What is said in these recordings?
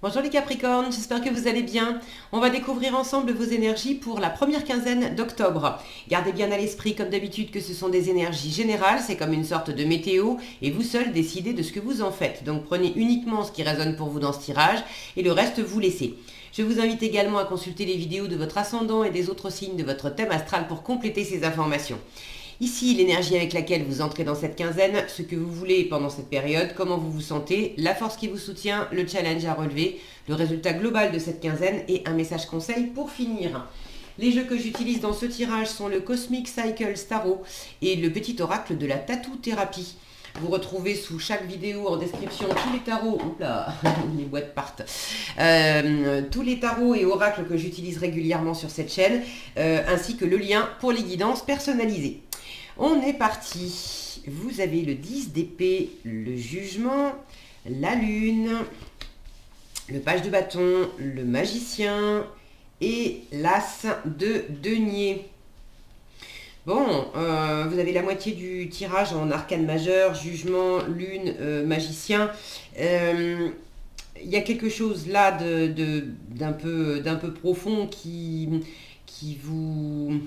Bonjour les Capricornes, j'espère que vous allez bien. On va découvrir ensemble vos énergies pour la première quinzaine d'octobre. Gardez bien à l'esprit comme d'habitude que ce sont des énergies générales, c'est comme une sorte de météo et vous seul décidez de ce que vous en faites. Donc prenez uniquement ce qui résonne pour vous dans ce tirage et le reste vous laissez. Je vous invite également à consulter les vidéos de votre ascendant et des autres signes de votre thème astral pour compléter ces informations. Ici, l'énergie avec laquelle vous entrez dans cette quinzaine, ce que vous voulez pendant cette période, comment vous vous sentez, la force qui vous soutient, le challenge à relever, le résultat global de cette quinzaine et un message conseil pour finir. Les jeux que j'utilise dans ce tirage sont le Cosmic Cycle Tarot et le petit oracle de la Tattoo Thérapie. Vous retrouvez sous chaque vidéo en description tous les tarots, oula, les boîtes partent, tous les tarots et oracles que j'utilise régulièrement sur cette chaîne, ainsi que le lien pour les guidances personnalisées. On est parti. Vous avez le 10 d'épée, le jugement, la lune, le page de bâton, le magicien et l'as de denier. Bon, vous avez la moitié du tirage en arcane majeur, jugement, lune, magicien. Il y a quelque chose là d'un peu profond qui vous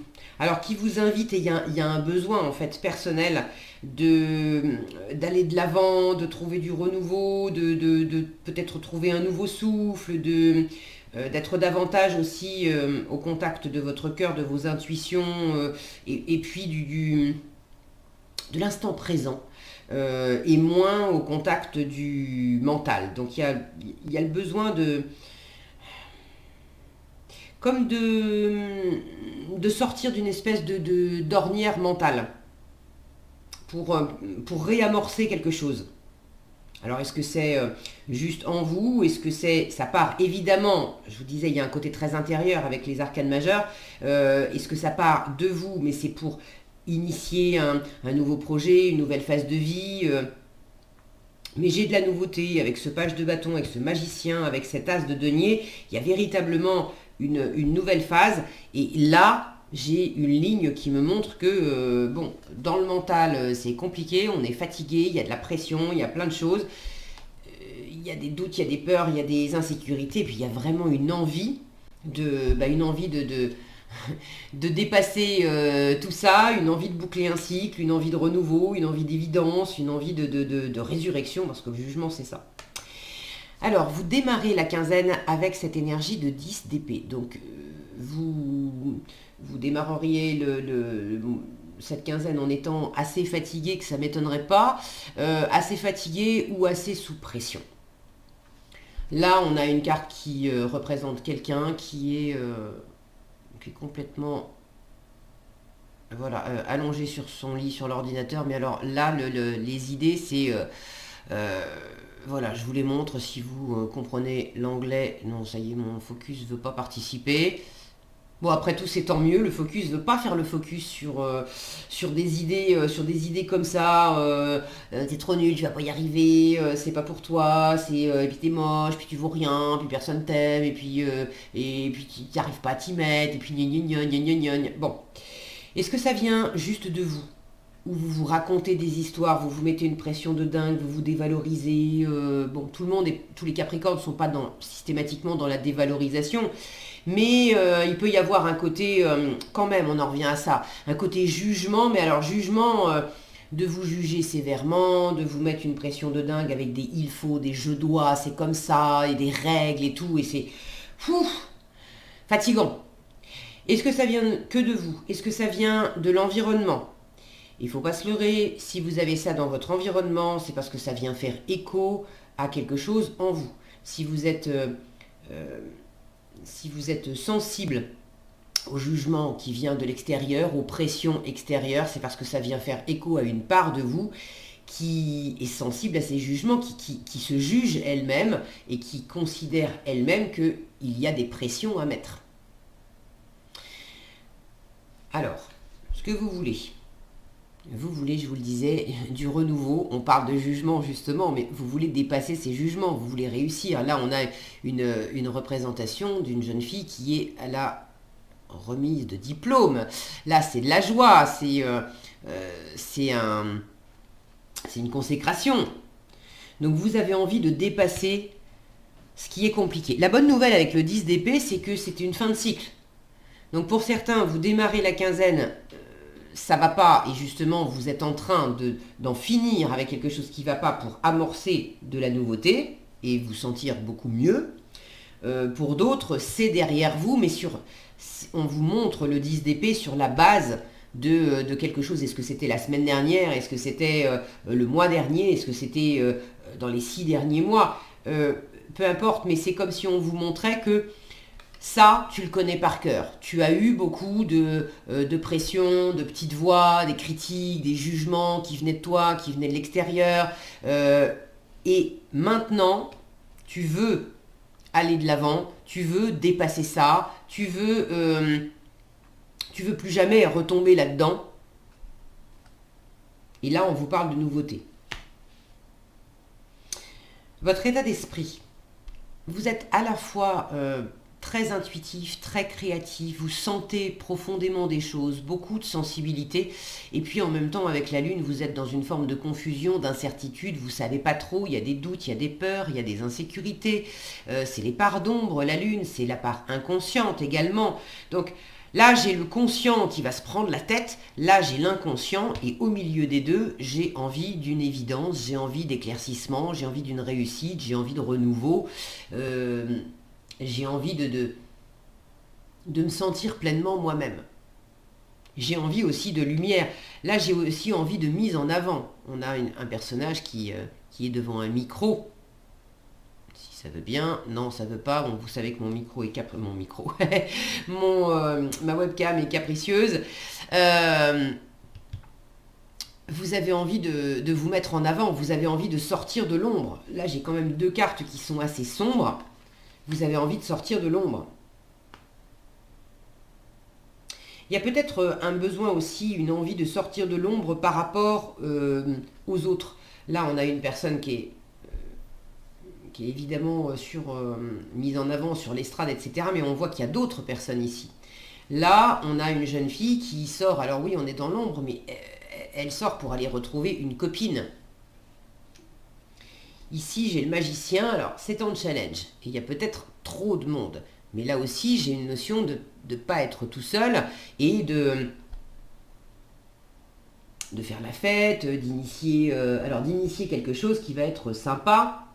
invite, et il y a un besoin en fait personnel d'aller de l'avant, de trouver du renouveau, de peut-être trouver un nouveau souffle, d'être davantage aussi au contact de votre cœur, de vos intuitions, et puis de l'instant présent, et moins au contact du mental. Donc il y a le besoin de sortir d'une espèce d'ornière mentale pour réamorcer quelque chose. Alors, est-ce que c'est juste en vous? Est-ce que ça part évidemment, je vous disais, il y a un côté très intérieur avec les arcanes majeures. Est-ce que ça part de vous, mais c'est pour initier un nouveau projet, une nouvelle phase de vie mais j'ai de la nouveauté avec ce page de bâton, avec ce magicien, avec cet as de denier. Il y a véritablement une nouvelle phase. Et là, j'ai une ligne qui me montre que, bon, dans le mental, c'est compliqué, on est fatigué, il y a de la pression, il y a plein de choses. Il y a des doutes, il y a des peurs, il y a des insécurités, et puis il y a vraiment une envie de dépasser tout ça, une envie de boucler un cycle, une envie de renouveau, une envie d'évidence, une envie de résurrection, parce que le jugement c'est ça. Alors, vous démarrez la quinzaine avec cette énergie de 10 d'épée. Donc, vous démarreriez cette quinzaine en étant assez fatigué, que ça ne m'étonnerait pas, assez fatigué ou assez sous pression. Là, on a une carte qui représente quelqu'un qui est complètement allongé sur son lit, sur l'ordinateur. Mais alors là, les idées, c'est... voilà, je vous les montre si vous comprenez l'anglais. Non, ça y est, mon focus ne veut pas participer. Bon, après tout, c'est tant mieux. Le focus ne veut pas faire le focus sur des idées comme ça. T'es trop nul, tu vas pas y arriver. C'est pas pour toi. Et puis t'es moche, puis tu vaux rien, puis personne t'aime, et puis tu n'arrives pas à t'y mettre, et puis gna gna gna gna gna gna. Bon, est-ce que ça vient juste de vous? Où vous vous racontez des histoires, vous vous mettez une pression de dingue, vous vous dévalorisez. Bon, tout le monde et tous les Capricornes ne sont pas systématiquement dans la dévalorisation, mais il peut y avoir un côté, quand même, on en revient à ça, un côté jugement, mais alors jugement de vous juger sévèrement, de vous mettre une pression de dingue avec des il faut, des je dois, c'est comme ça, et des règles et tout, et c'est fatigant. Est-ce que ça vient que de vous? Est-ce que ça vient de l'environnement? Il ne faut pas se leurrer, si vous avez ça dans votre environnement, c'est parce que ça vient faire écho à quelque chose en vous. Si vous êtes sensible au jugement qui vient de l'extérieur, aux pressions extérieures, c'est parce que ça vient faire écho à une part de vous qui est sensible à ces jugements, qui se juge elle-même et qui considère elle-même qu'il y a des pressions à mettre. Alors, ce que vous voulez... Vous voulez, je vous le disais, du renouveau. On parle de jugement justement, mais vous voulez dépasser ces jugements, vous voulez réussir. Là, on a une représentation d'une jeune fille qui est à la remise de diplôme. Là, c'est de la joie, c'est une consécration. Donc, vous avez envie de dépasser ce qui est compliqué. La bonne nouvelle avec le 10 d'épée, c'est que c'est une fin de cycle. Donc pour certains, vous démarrez la quinzaine, ça va pas, et justement vous êtes en train d'en finir avec quelque chose qui va pas pour amorcer de la nouveauté et vous sentir beaucoup mieux. Pour d'autres, c'est derrière vous, mais on vous montre le 10 d'épée sur la base de quelque chose. Est-ce que c'était la semaine dernière? Est-ce que c'était le mois dernier? Est-ce que c'était dans les 6 derniers mois? Peu importe, mais c'est comme si on vous montrait que ça, tu le connais par cœur. Tu as eu beaucoup de pression, de petites voix, des critiques, des jugements qui venaient de toi, qui venaient de l'extérieur. Et maintenant, tu veux aller de l'avant, tu veux dépasser ça, tu veux plus jamais retomber là-dedans. Et là, on vous parle de nouveauté. Votre état d'esprit. Vous êtes à la fois très intuitif, très créatif, vous sentez profondément des choses, beaucoup de sensibilité, et puis en même temps avec la Lune, vous êtes dans une forme de confusion, d'incertitude, vous ne savez pas trop, il y a des doutes, il y a des peurs, il y a des insécurités, c'est les parts d'ombre, la Lune, c'est la part inconsciente également, donc là j'ai le conscient qui va se prendre la tête, là j'ai l'inconscient, et au milieu des deux, j'ai envie d'une évidence, j'ai envie d'éclaircissement, j'ai envie d'une réussite, j'ai envie de renouveau, j'ai envie de me sentir pleinement moi-même. J'ai envie aussi de lumière. Là, j'ai aussi envie de mise en avant. On a un personnage qui est devant un micro. Si ça veut bien. Non, ça veut pas. Bon, vous savez que mon micro est ma webcam est capricieuse. Vous avez envie de vous mettre en avant. Vous avez envie de sortir de l'ombre. Là, j'ai quand même 2 cartes qui sont assez sombres. Vous avez envie de sortir de l'ombre. Il y a peut-être un besoin aussi, une envie de sortir de l'ombre par rapport aux autres. Là, on a une personne qui est évidemment mise en avant sur l'estrade, etc. Mais on voit qu'il y a d'autres personnes ici. Là, on a une jeune fille qui sort. Alors oui, on est dans l'ombre, mais elle sort pour aller retrouver une copine. Ici, j'ai le magicien, alors c'est en challenge, et il y a peut-être trop de monde. Mais là aussi, j'ai une notion de ne pas être tout seul, et de faire la fête, d'initier quelque chose qui va être sympa.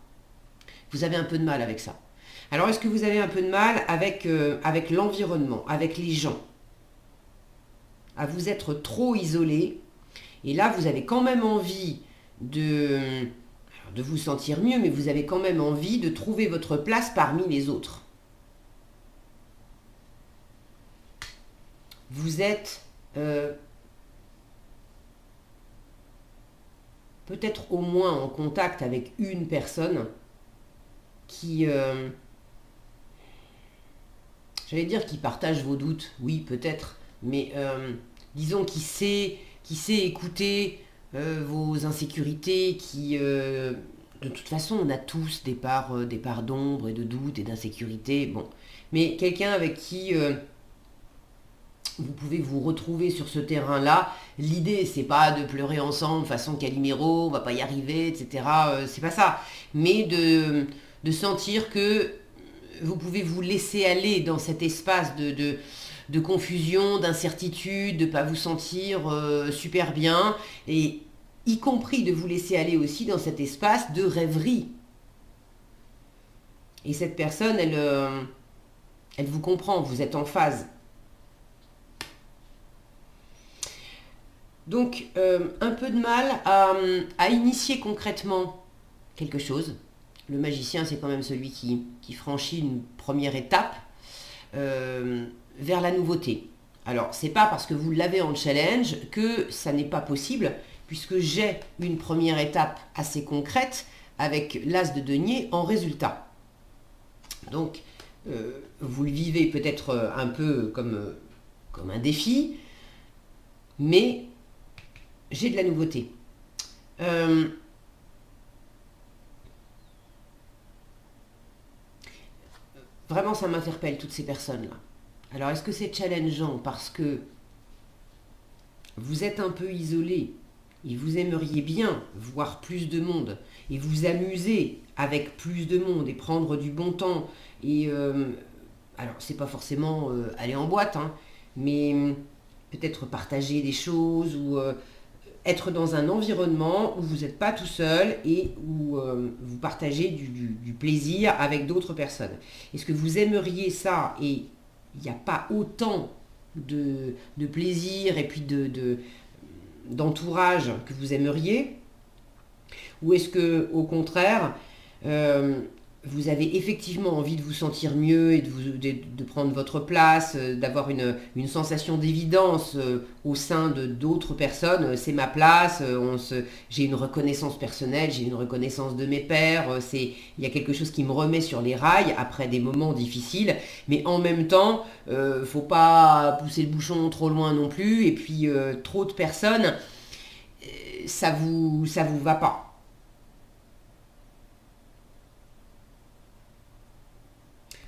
Vous avez un peu de mal avec ça. Alors, est-ce que vous avez un peu de mal avec l'environnement, avec les gens? À vous être trop isolé, et là, vous avez quand même envie de vous sentir mieux, mais vous avez quand même envie de trouver votre place parmi les autres. Vous êtes peut-être au moins en contact avec une personne qui, j'allais dire qui partage vos doutes, oui peut-être, mais disons qui sait écouter vos insécurités, de toute façon, on a tous des parts d'ombre et de doute et d'insécurité, bon. Mais quelqu'un avec qui vous pouvez vous retrouver sur ce terrain-là, l'idée, c'est pas de pleurer ensemble, façon Calimero, on va pas y arriver, etc. C'est pas ça. Mais de sentir que vous pouvez vous laisser aller dans cet espace de confusion, d'incertitude, de ne pas vous sentir super bien, et y compris de vous laisser aller aussi dans cet espace de rêverie. Et cette personne, elle vous comprend, vous êtes en phase. Donc, un peu de mal à initier concrètement quelque chose. Le magicien, c'est quand même celui qui franchit une première étape vers la nouveauté. Alors, c'est pas parce que vous l'avez en challenge que ça n'est pas possible, puisque j'ai une première étape assez concrète avec l'as de denier en résultat. Donc, vous le vivez peut-être un peu comme un défi, mais j'ai de la nouveauté. Vraiment, ça m'interpelle, toutes ces personnes-là. Alors, est-ce que c'est challengeant parce que vous êtes un peu isolé et vous aimeriez bien voir plus de monde et vous amuser avec plus de monde et prendre du bon temps et alors c'est pas forcément aller en boîte, hein, mais peut-être partager des choses ou être dans un environnement où vous n'êtes pas tout seul et où vous partagez du plaisir avec d'autres personnes. Est-ce que vous aimeriez ça et il n'y a pas autant de plaisir et puis d'entourage que vous aimeriez? Ou est-ce que au contraire, vous avez effectivement envie de vous sentir mieux et de prendre votre place, d'avoir une sensation d'évidence au sein de d'autres personnes, c'est ma place, j'ai une reconnaissance personnelle, j'ai une reconnaissance de mes pairs, il y a quelque chose qui me remet sur les rails après des moments difficiles, mais en même temps, faut pas pousser le bouchon trop loin non plus, et puis trop de personnes, ça vous va pas.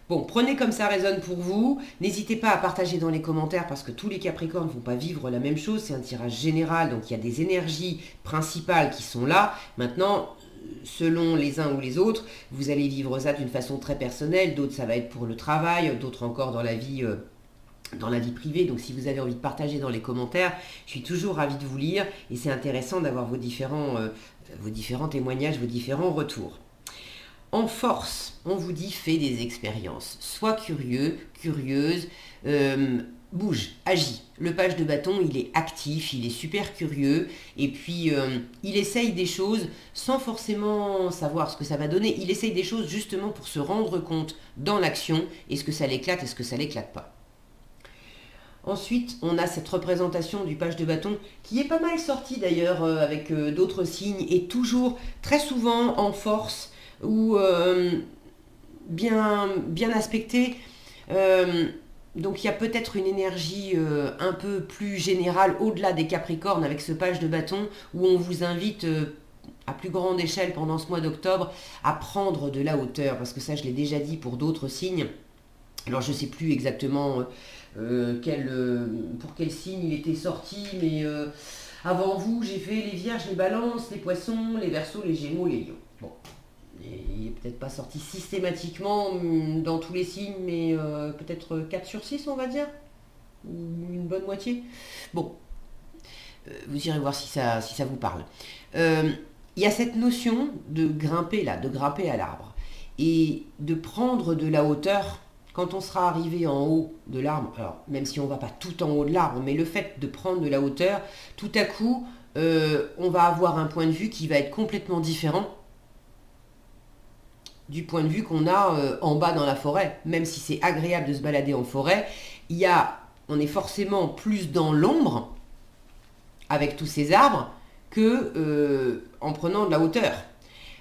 Bon, prenez comme ça résonne pour vous. N'hésitez pas à partager dans les commentaires parce que tous les Capricornes ne vont pas vivre la même chose. C'est un tirage général, donc il y a des énergies principales qui sont là. Maintenant, selon les uns ou les autres, vous allez vivre ça d'une façon très personnelle. D'autres, ça va être pour le travail. D'autres encore dans la vie privée. Donc si vous avez envie de partager dans les commentaires, je suis toujours ravie de vous lire. Et c'est intéressant d'avoir vos différents témoignages, vos différents retours. En force, on vous dit fais des expériences. Sois curieux, curieuse, bouge, agis. Le page de bâton, il est actif, il est super curieux et puis il essaye des choses sans forcément savoir ce que ça va donner. Il essaye des choses justement pour se rendre compte dans l'action, est-ce que ça l'éclate, est-ce que ça l'éclate pas. Ensuite, on a cette représentation du page de bâton qui est pas mal sortie d'ailleurs avec d'autres signes et toujours très souvent en force ou bien aspecté. Donc il y a peut-être une énergie un peu plus générale au-delà des Capricornes avec ce page de bâton où on vous invite à plus grande échelle pendant ce mois d'octobre à prendre de la hauteur, parce que ça je l'ai déjà dit pour d'autres signes. Alors je ne sais plus exactement pour quel signe il était sorti, mais avant vous j'ai fait les Vierges, les Balances, les Poissons, les Verseaux, les Gémeaux, les Lions. Bon. Et il n'est peut-être pas sorti systématiquement dans tous les signes, mais peut-être 4 sur 6 on va dire, ou une bonne moitié. Bon, vous irez voir si ça vous parle. Il y a cette notion de grimper là, de grimper à l'arbre, et de prendre de la hauteur quand on sera arrivé en haut de l'arbre. Alors même si on ne va pas tout en haut de l'arbre, mais le fait de prendre de la hauteur, tout à coup, on va avoir un point de vue qui va être complètement différent du point de vue qu'on a en bas dans la forêt. Même si c'est agréable de se balader en forêt, on est forcément plus dans l'ombre avec tous ces arbres que en prenant de la hauteur.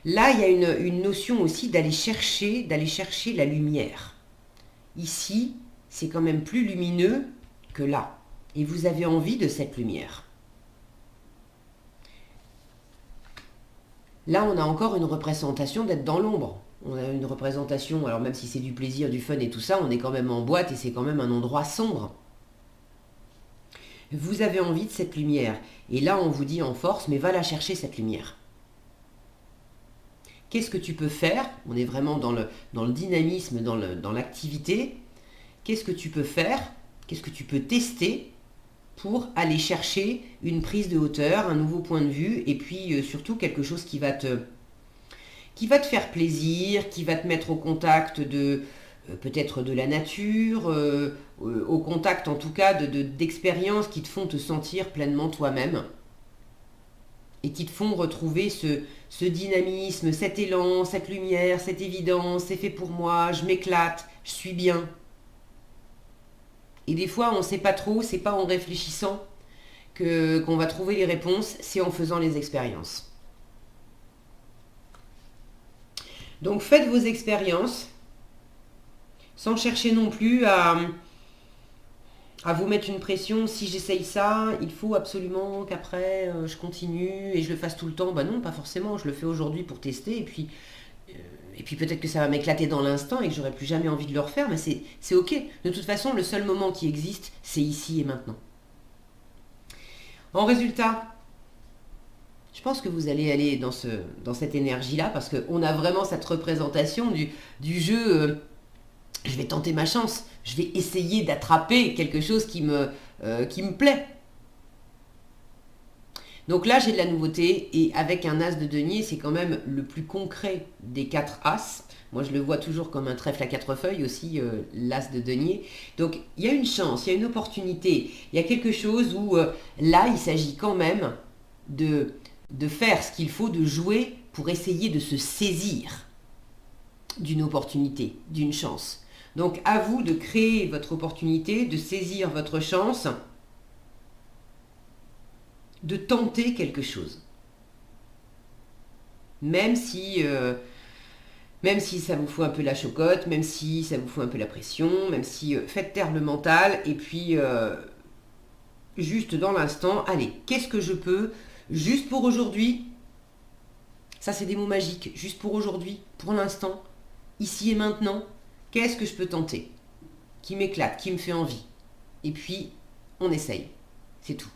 Là, il y a une notion aussi d'aller chercher la lumière. Ici, c'est quand même plus lumineux que là. Et vous avez envie de cette lumière. Là, on a encore une représentation d'être dans l'ombre. On a une représentation, alors même si c'est du plaisir, du fun et tout ça, on est quand même en boîte et c'est quand même un endroit sombre. Vous avez envie de cette lumière. Et là, on vous dit en force, mais va la chercher cette lumière. Qu'est-ce que tu peux faire? On est vraiment dans le dynamisme, dans l'activité. Qu'est-ce que tu peux faire? Qu'est-ce que tu peux tester pour aller chercher une prise de hauteur, un nouveau point de vue, et puis surtout quelque chose qui va te faire plaisir, qui va te mettre au contact de peut-être de la nature, au contact en tout cas d'expériences qui te font te sentir pleinement toi-même et qui te font retrouver ce dynamisme, cet élan, cette lumière, cette évidence, c'est fait pour moi, je m'éclate, je suis bien. Et des fois, on ne sait pas trop, c'est pas en réfléchissant qu'on va trouver les réponses, c'est en faisant les expériences. Donc faites vos expériences sans chercher non plus à vous mettre une pression. Si j'essaye ça, il faut absolument qu'après je continue et je le fasse tout le temps. Ben non, pas forcément, je le fais aujourd'hui pour tester et puis peut-être que ça va m'éclater dans l'instant et que j'aurai plus jamais envie de le refaire, mais c'est ok. De toute façon, le seul moment qui existe, c'est ici et maintenant. En résultat, Je pense que vous allez aller dans cette énergie-là parce qu'on a vraiment cette représentation du jeu. Je vais tenter ma chance. Je vais essayer d'attraper quelque chose qui me plaît. Donc là, j'ai de la nouveauté et avec un as de denier, c'est quand même le plus concret des 4 as. Moi, je le vois toujours comme un trèfle à 4 feuilles aussi, l'as de denier. Donc, il y a une chance, il y a une opportunité. Il y a quelque chose où, là, il s'agit quand même de faire ce qu'il faut, de jouer pour essayer de se saisir d'une opportunité, d'une chance. Donc, à vous de créer votre opportunité, de saisir votre chance, de tenter quelque chose. Même si ça vous fout un peu la chocotte, même si ça vous fout un peu la pression, même si faites taire le mental, et puis juste dans l'instant, allez, qu'est-ce que je peux, juste pour aujourd'hui, ça c'est des mots magiques, juste pour aujourd'hui, pour l'instant, ici et maintenant, qu'est-ce que je peux tenter, qui m'éclate, qui me fait envie, et puis on essaye, c'est tout.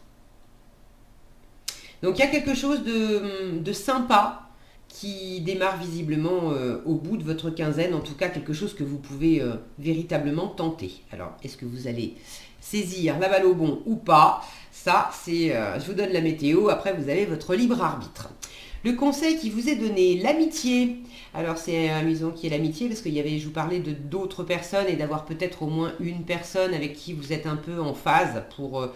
Donc il y a quelque chose de sympa qui démarre visiblement au bout de votre quinzaine, en tout cas quelque chose que vous pouvez véritablement tenter. Alors, est-ce que vous allez saisir la balle au bon ou pas? Ça, c'est, je vous donne la météo, après vous avez votre libre arbitre. Le conseil qui vous est donné, l'amitié. Alors c'est amusant qu'il y ait l'amitié parce qu'il y avait, je vous parlais de d'autres personnes et d'avoir peut-être au moins une personne avec qui vous êtes un peu en phase pour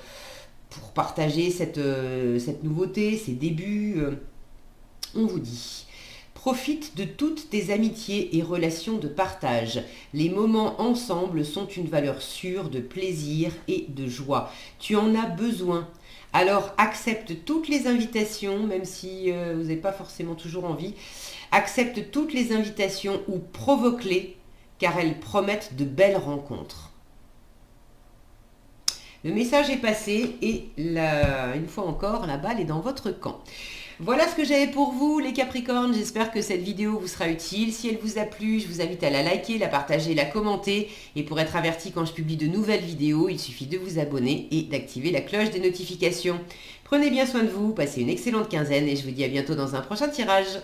partager cette nouveauté, ces débuts. On vous dit, profite de toutes tes amitiés et relations de partage. Les moments ensemble sont une valeur sûre de plaisir et de joie. Tu en as besoin. Alors accepte toutes les invitations, même si vous n'avez pas forcément toujours envie. Accepte toutes les invitations ou provoque-les, car elles promettent de belles rencontres. Le message est passé et une fois encore, la balle est dans votre camp. Voilà ce que j'avais pour vous les Capricornes, j'espère que cette vidéo vous sera utile. Si elle vous a plu, je vous invite à la liker, la partager, la commenter. Et pour être averti quand je publie de nouvelles vidéos, il suffit de vous abonner et d'activer la cloche des notifications. Prenez bien soin de vous, passez une excellente quinzaine et je vous dis à bientôt dans un prochain tirage.